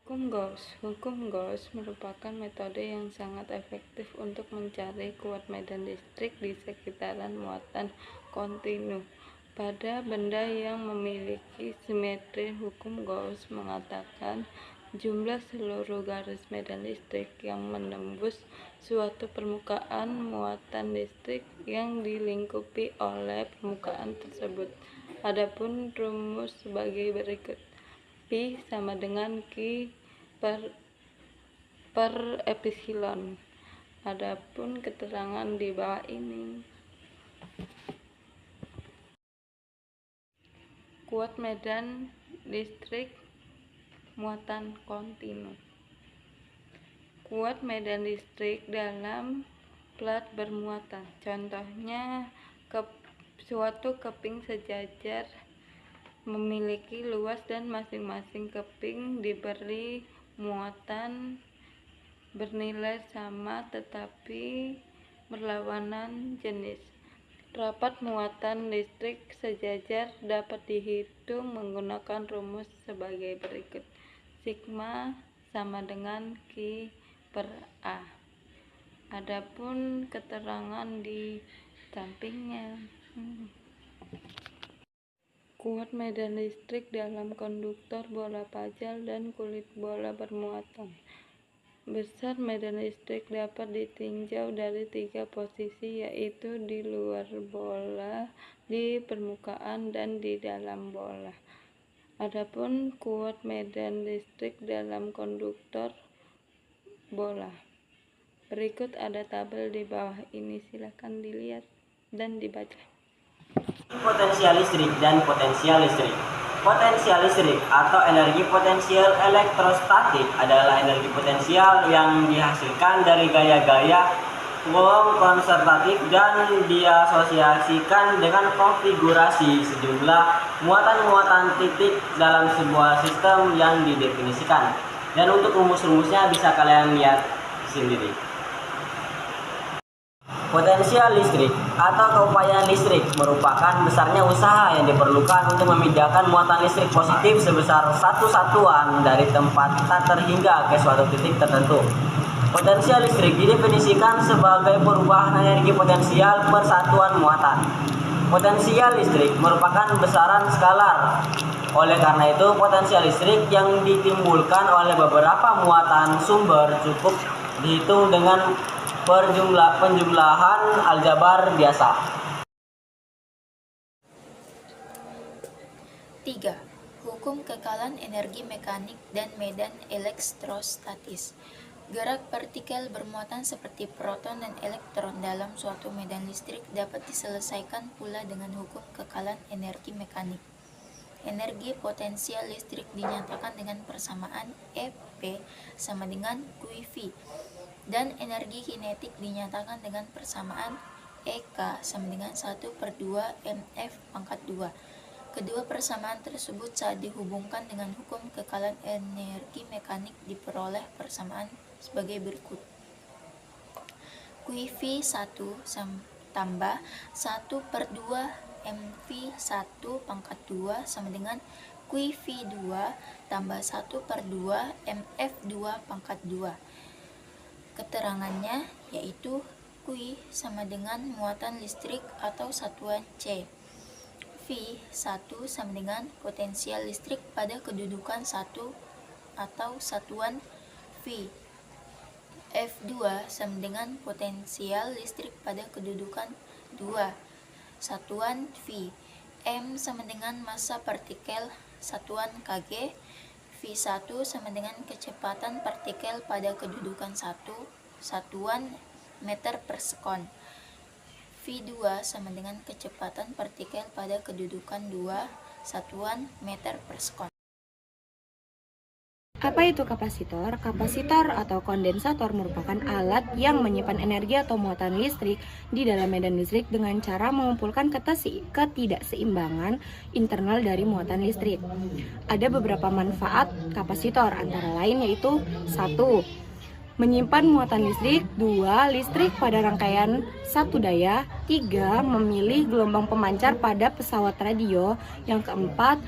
Hukum Gauss merupakan metode yang sangat efektif untuk mencari kuat medan listrik di sekitaran muatan kontinu pada benda yang memiliki simetri. Hukum Gauss mengatakan jumlah seluruh garis medan listrik yang menembus suatu permukaan muatan listrik yang dilingkupi oleh permukaan tersebut. Adapun rumus sebagai berikut: Pi sama dengan Q per epsilon. Adapun keterangan di bawah ini. Kuat medan listrik muatan kontinu. Kuat medan listrik dalam plat bermuatan. Contohnya, suatu keping sejajar memiliki luas dan masing-masing keping diberi muatan bernilai sama tetapi berlawanan jenis. Rapat muatan listrik sejajar dapat dihitung menggunakan rumus sebagai berikut: sigma sama dengan Q per A. Adapun keterangan di sampingnya. Kuat medan listrik dalam konduktor bola pajal dan kulit bola bermuatan. Besar medan listrik dapat ditinjau dari 3 posisi, yaitu di luar bola, di permukaan, dan di dalam bola. Adapun kuat medan listrik dalam konduktor bola. Berikut ada tabel di bawah ini, silakan dilihat dan dibaca. Potensial listrik dan potensial listrik. Potensial listrik atau energi potensial elektrostatik adalah energi potensial yang dihasilkan dari gaya-gaya konservatif dan diasosiasikan dengan konfigurasi sejumlah muatan-muatan titik dalam sebuah sistem yang didefinisikan. Dan untuk rumus-rumusnya bisa kalian lihat sendiri. Potensial listrik atau keupayaan listrik merupakan besarnya usaha yang diperlukan untuk memindahkan muatan listrik positif sebesar satu satuan dari tempat terhingga ke suatu titik tertentu. Potensial listrik didefinisikan sebagai perubahan energi potensial per satuan muatan. Potensial listrik merupakan besaran skalar. Oleh karena itu, potensial listrik yang ditimbulkan oleh beberapa muatan sumber cukup dihitung dengan penjumlahan aljabar biasa. 3. Hukum kekalan energi mekanik dan medan elektrostatis. Gerak partikel bermuatan seperti proton dan elektron dalam suatu medan listrik dapat diselesaikan pula dengan hukum kekalan energi mekanik. Energi potensial listrik dinyatakan dengan persamaan EP sama dengan QV. Dan energi kinetik dinyatakan dengan persamaan EK sama dengan 1/2 mF pangkat 2. Kedua persamaan tersebut saat dihubungkan dengan hukum kekalan energi mekanik diperoleh persamaan sebagai berikut. QV 1 tambah 1/2 mV 1 pangkat 2 sama dengan QV 2 tambah 1/2 mF 2 pangkat 2. Keterangannya yaitu Q sama dengan muatan listrik atau satuan C. V1 sama dengan potensial listrik pada kedudukan 1 atau satuan V. F2 sama dengan potensial listrik pada kedudukan 2 satuan V. M sama dengan massa partikel satuan kg. V1 sama dengan kecepatan partikel pada kedudukan 1 satuan meter per sekon. V2 sama dengan kecepatan partikel pada kedudukan 2 satuan meter per sekon. Apa itu kapasitor? Kapasitor atau kondensator merupakan alat yang menyimpan energi atau muatan listrik di dalam medan listrik dengan cara mengumpulkan ketidakseimbangan internal dari muatan listrik. Ada beberapa manfaat kapasitor, antara lain yaitu 1. menyimpan muatan listrik. 2. Listrik pada rangkaian satu daya. 3. Memilih gelombang pemancar pada pesawat radio. Yang keempat,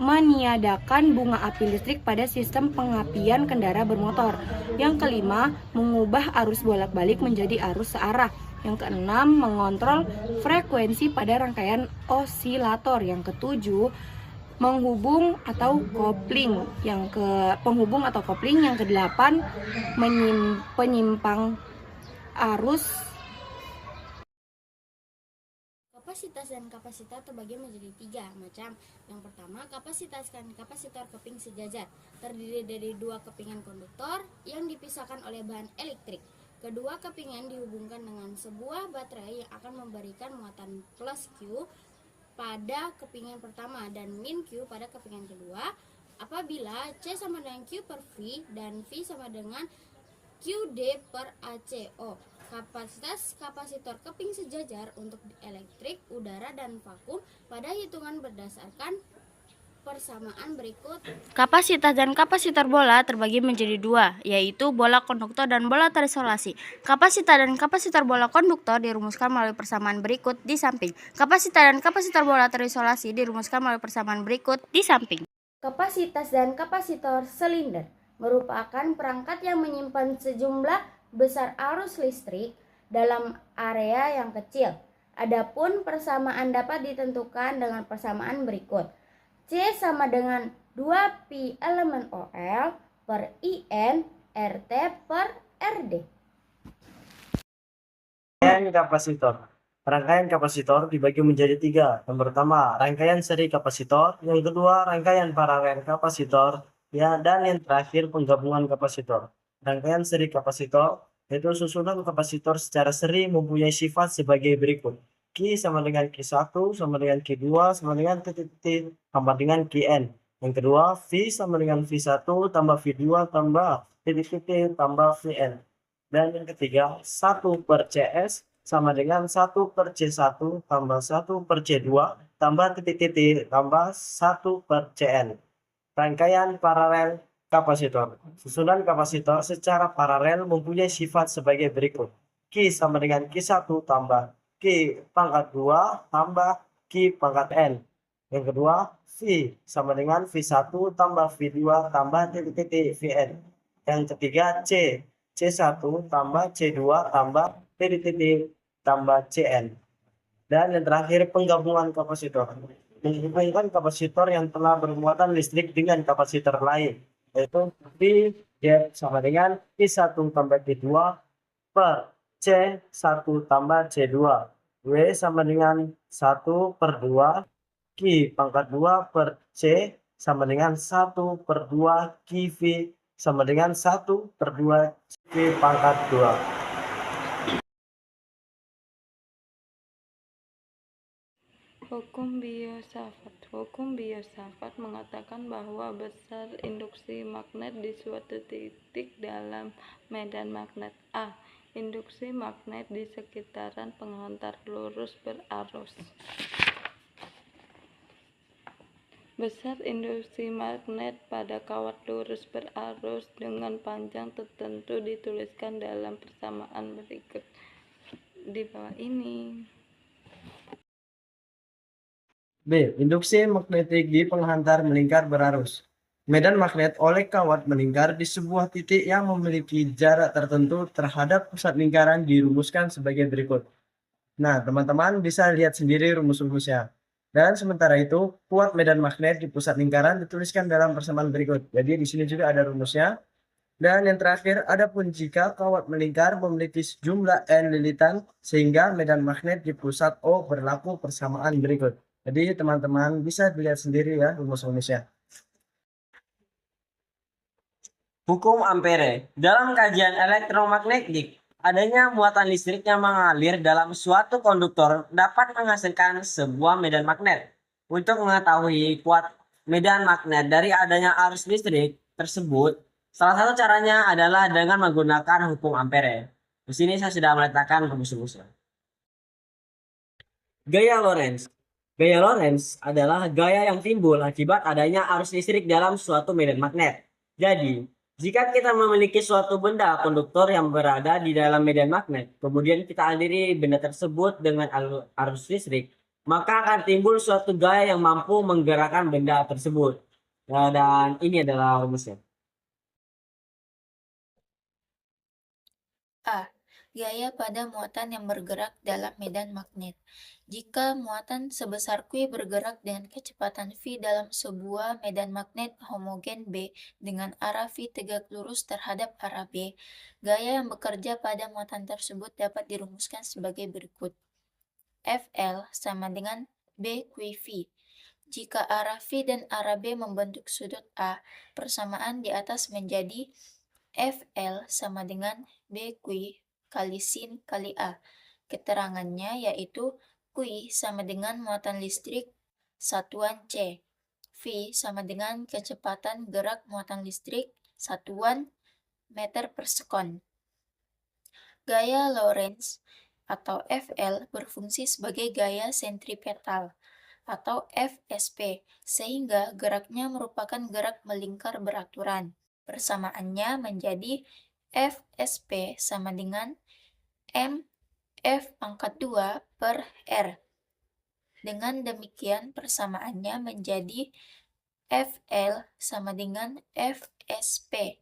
meniadakan bunga api listrik pada sistem pengapian kendaraan bermotor. Yang kelima, mengubah arus bolak-balik menjadi arus searah. Yang keenam, mengontrol frekuensi pada rangkaian osilator. Yang ketujuh, menghubung atau kopling. Penghubung atau kopling. Yang kedelapan, penyimpang arus. Kapasitas dan kapasitor terbagi menjadi 3 macam. Yang pertama, kapasitas dan kapasitor keping sejajar, terdiri dari 2 kepingan konduktor yang dipisahkan oleh bahan elektrik. Kedua kepingan dihubungkan dengan sebuah baterai yang akan memberikan muatan plus Q pada kepingan pertama dan min Q pada kepingan kedua apabila C sama dengan Q per V dan V sama dengan QD per ACO. Kapasitas kapasitor keping sejajar untuk elektrik, udara, dan vakum pada hitungan berdasarkan persamaan berikut. Kapasitas dan kapasitor bola terbagi menjadi 2, yaitu bola konduktor dan bola terisolasi. Kapasitas dan kapasitor bola konduktor dirumuskan melalui persamaan berikut di samping. Kapasitas dan kapasitor bola terisolasi dirumuskan melalui persamaan berikut di samping. Kapasitas dan kapasitor silinder merupakan perangkat yang menyimpan sejumlah besar arus listrik dalam area yang kecil. Adapun persamaan dapat ditentukan dengan persamaan berikut. C sama dengan 2pi elemen OL per IN RT per RD. Rangkaian kapasitor. Rangkaian kapasitor dibagi menjadi 3. Yang pertama, rangkaian seri kapasitor. Yang kedua, rangkaian paralel kapasitor. Ya, dan yang terakhir, penggabungan kapasitor. Rangkaian seri kapasitor yaitu susunan kapasitor secara seri mempunyai sifat sebagai berikut. Q sama dengan Q1 sama dengan Q2 sama dengan titik tambah dengan Qn. Yang kedua, V sama dengan V1 tambah V2 tambah titik tambah Vn. Dan yang ketiga, 1 per CS sama dengan 1 per C1 tambah 1 per C2 tambah titik tambah 1 per Cn. Rangkaian paralel kapasitor. Susunan kapasitor secara paralel mempunyai sifat sebagai berikut. Q sama dengan Q1 tambah Q pangkat 2 tambah Q pangkat N. Yang kedua, V sama dengan V1 tambah V2 tambah titik Vn. Yang ketiga, C1 tambah C2 tambah titik tambah Cn. Dan yang terakhir, penggabungan kapasitor. Menghubungkan kapasitor yang telah bermuatan listrik dengan kapasitor lain, yaitu V sama dengan Q1 tambah Q2 per C1 tambah C2. W sama dengan 1 per 2 Q pangkat 2 per C sama dengan 1 per 2 QV sama dengan 1 per 2 Q pangkat 2. Hukum biosafat. Hukum biosafat mengatakan bahwa besar induksi magnet di suatu titik dalam medan magnet A. Induksi magnet di sekitaran penghantar lurus berarus. Besar induksi magnet pada kawat lurus berarus dengan panjang tertentu dituliskan dalam persamaan berikut di bawah ini. B. Induksi magnetik di penghantar melingkar berarus. Medan magnet oleh kawat melingkar di sebuah titik yang memiliki jarak tertentu terhadap pusat lingkaran dirumuskan sebagai berikut. Nah, teman-teman bisa lihat sendiri rumus-rumusnya. Dan sementara itu, kuat medan magnet di pusat lingkaran dituliskan dalam persamaan berikut. Jadi di sini juga ada rumusnya. Dan yang terakhir, adapun jika kawat melingkar memiliki sejumlah N lilitan sehingga medan magnet di pusat O berlaku persamaan berikut. Jadi teman-teman bisa dilihat sendiri ya rumus-rumusnya. Hukum Ampere. Dalam kajian elektromagnetik, adanya muatan listrik yang mengalir dalam suatu konduktor dapat menghasilkan sebuah medan magnet. Untuk mengetahui kuat medan magnet dari adanya arus listrik tersebut, salah satu caranya adalah dengan menggunakan hukum Ampere. Di sini saya sudah meletakkan rumus-rumusnya. Gaya Lorentz. Gaya Lorentz adalah gaya yang timbul akibat adanya arus listrik dalam suatu medan magnet. Jadi, Jika kita memiliki suatu benda konduktor yang berada di dalam medan magnet, kemudian kita aliri benda tersebut dengan arus listrik, maka akan timbul suatu gaya yang mampu menggerakkan benda tersebut. Nah, dan ini adalah rumusnya. A. Gaya pada muatan yang bergerak dalam medan magnet. Jika muatan sebesar Q bergerak dengan kecepatan V dalam sebuah medan magnet homogen B dengan arah V tegak lurus terhadap arah B, gaya yang bekerja pada muatan tersebut dapat dirumuskan sebagai berikut. Fl sama dengan BQV. Jika arah V dan arah B membentuk sudut A, persamaan di atas menjadi Fl sama dengan BQ kali sin kali A. Keterangannya yaitu Q sama dengan muatan listrik satuan C. V sama dengan kecepatan gerak muatan listrik satuan meter per sekon. Gaya Lorentz atau Fl berfungsi sebagai gaya sentripetal atau FSP, sehingga geraknya merupakan gerak melingkar beraturan. Persamaannya menjadi FSP sama dengan M F pangkat 2 per R. Dengan demikian persamaannya menjadi FL sama dengan FSP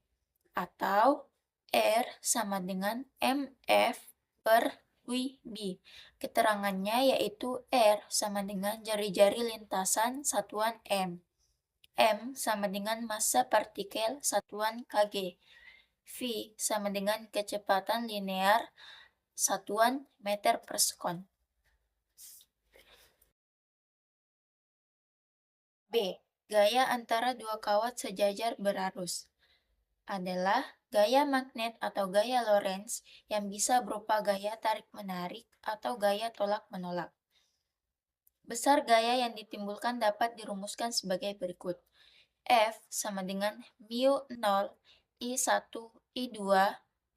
atau R sama dengan MF per WB. Keterangannya yaitu R sama dengan jari-jari lintasan satuan M. M sama dengan massa partikel satuan kg. V sama dengan kecepatan linear satuan meter per sekon. B. Gaya antara dua kawat sejajar berarus adalah gaya magnet atau gaya Lorentz yang bisa berupa gaya tarik-menarik atau gaya tolak-menolak. Besar gaya yang ditimbulkan dapat dirumuskan sebagai berikut. F sama dengan mu 0 I1 I2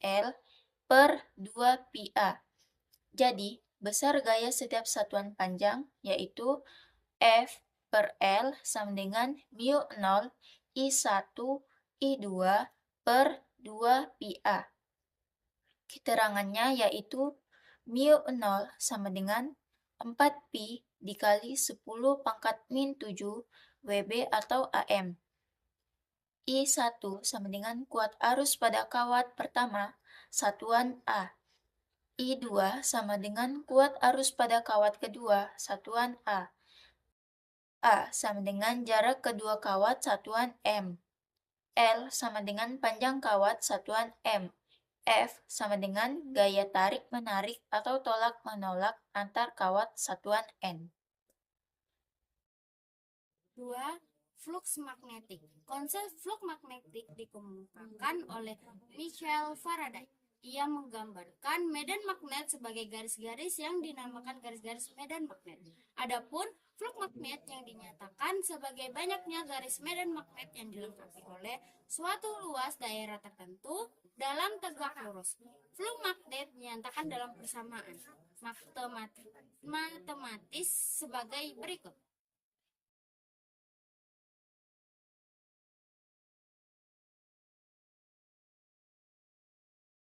L per 2 pi A. Jadi, besar gaya setiap satuan panjang yaitu F per L sama dengan mu 0 I1 I2 per 2 pi A. Keterangannya yaitu mu 0 sama dengan 4 pi dikali 10 pangkat min 7 WB atau AM. I1 sama dengan kuat arus pada kawat pertama satuan A. I2 sama dengan kuat arus pada kawat kedua satuan A. A sama dengan jarak kedua kawat satuan M. L sama dengan panjang kawat satuan M. F sama dengan gaya tarik-menarik atau tolak-menolak antar kawat satuan N. 2. Flux magnetik. Konsep flux magnetik dikemukakan oleh Michael Faraday. Ia menggambarkan medan magnet sebagai garis-garis yang dinamakan garis-garis medan magnet. Adapun flux magnet yang dinyatakan sebagai banyaknya garis medan magnet yang dilengkapi oleh suatu luas daerah tertentu dalam tegak lurus. Flux magnet dinyatakan dalam persamaan matematis sebagai berikut.